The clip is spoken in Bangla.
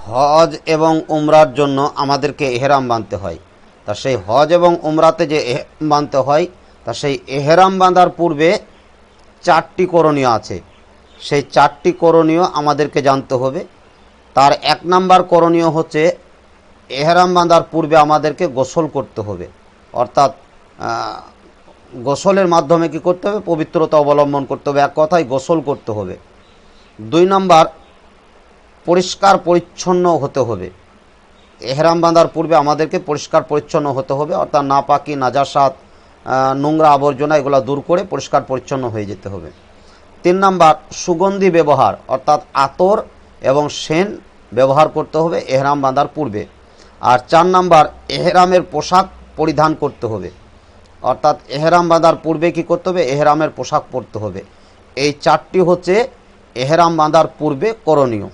হজ এবং উমরার জন্য আমাদেরকে এহরাম বাঁধতে হয়। তা সেই হজ এবং উমরাতে যে এহরাম বাঁধতে হয়, তা সেই এহরাম বাঁধার পূর্বে 4টি করণীয় আছে। সেই 4টি করণীয় আমাদেরকে জানতে হবে। তার 1 নাম্বার করণীয় হচ্ছে এহরাম বাঁধার পূর্বে আমাদেরকে গোসল করতে হবে। অর্থাৎ গোসলের মাধ্যমে কি করতে হবে? পবিত্রতা অবলম্বন করতে হবে, এক কথায় গোসল করতে হবে। 2 নাম্বার, পরিষ্কার পরিচ্ছন্ন হতে হবে। এহরাম বাঁধার পূর্বে আমাদেরকে পরিষ্কার পরিচ্ছন্ন হতে হবে, অর্থাৎ নাপাকি, নাজাসাত, নোংরা আবর্জনা এগুলো দূর করে পরিষ্কার পরিচ্ছন্ন হয়ে যেতে হবে। 3 নাম্বার, সুগন্ধি ব্যবহার, অর্থাৎ আতর এবং সেন ব্যবহার করতে হবে এহরাম বাঁধার পূর্বে। আর 4 নাম্বার, এহরামের পোশাক পরিধান করতে হবে। অর্থাৎ এহরাম বাঁধার পূর্বে কি করতে হবে? এহরামের পোশাক পরতে হবে। এই 4টি হচ্ছে এহরাম বাঁধার পূর্বে করণীয়।